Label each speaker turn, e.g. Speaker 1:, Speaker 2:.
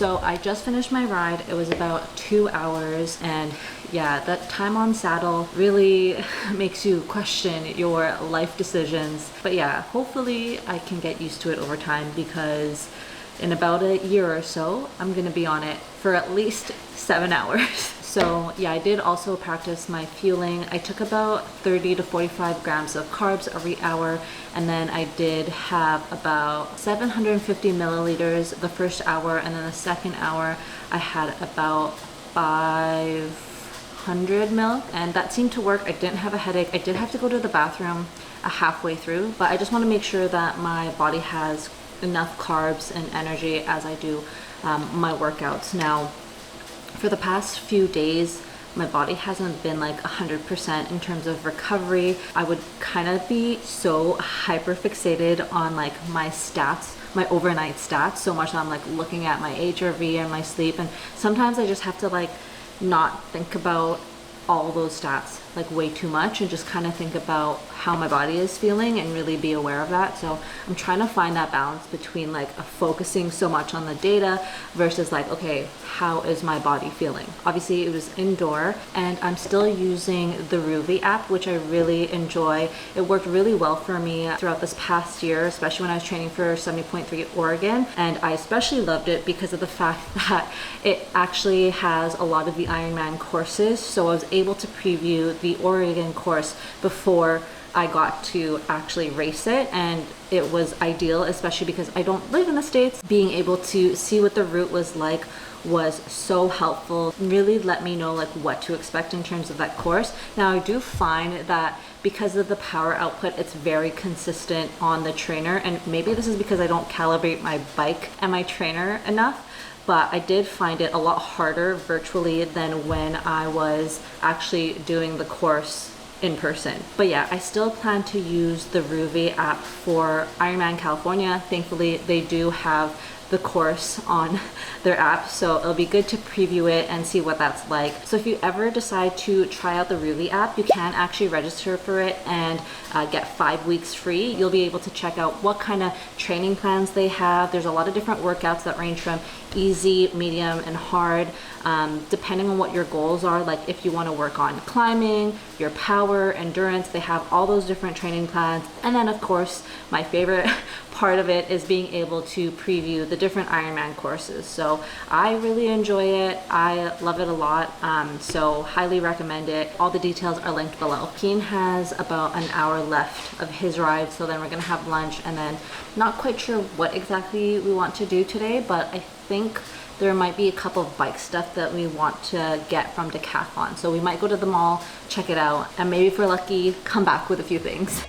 Speaker 1: So I just finished my ride. It was about 2 hours, and yeah, that time on saddle really makes you question your life decisions. But yeah, hopefully I can get used to it over time, because in about a year or so, I'm gonna be on it for at least 7 hours. So yeah, I did also practice my fueling. I took about 30 to 45 grams of carbs every hour, and then I did have about 750 milliliters the first hour, and then the second hour I had about 500 mil, and that seemed to work. I didn't have a headache. I did have to go to the bathroom halfway through, but I just want to make sure that my body has enough carbs and energy as I do my workouts. Now, for the past few days, my body hasn't been like 100% in terms of recovery. I would kind of be so hyper fixated on like my stats, my overnight stats, so much that I'm like looking at my HRV and my sleep, and sometimes I just have to like not think about all those stats like way too much and just kind of think about how my body is feeling and really be aware of that. So I'm trying to find that balance between like focusing so much on the data versus like, okay, how is my body feeling? Obviously it was indoor, and I'm still using the Rouvy app, which I really enjoy. It worked really well for me throughout this past year, especially when I was training for 70.3 Oregon, and I especially loved it because of the fact that it actually has a lot of the Ironman courses. So I was able to preview the Oregon course before I got to actually race it, and it was ideal, especially because I don't live in the States. Being able to see what the route was like was so helpful. Really let me know like what to expect in terms of that course. Now I do find that because of the power output, it's very consistent on the trainer, and maybe this is because I don't calibrate my bike and my trainer enough, but I did find it a lot harder virtually than when I was actually doing the course in person. But yeah, I still plan to use the Rouvy app for Ironman California. Thankfully, they do have the course on their app, so it'll be good to preview it and see what that's like. So if you ever decide to try out the Rouvy app, you can actually register for it and get 5 weeks free. You'll be able to check out what kind of training plans they have. There's a lot of different workouts that range from easy, medium, and hard, depending on what your goals are. Like if you want to work on climbing, your power, endurance, they have all those different training plans. And then of course, my favorite part of it is being able to preview the different Ironman courses. So I really enjoy it. I love it a lot. So highly recommend it. All the details are linked below. Keen has about an hour left of his ride, so then we're gonna have lunch, and then not quite sure what exactly we want to do today, but I think there might be a couple of bike stuff that we want to get from Decathlon. So we might go to the mall, check it out, and maybe if we're lucky, come back with a few things.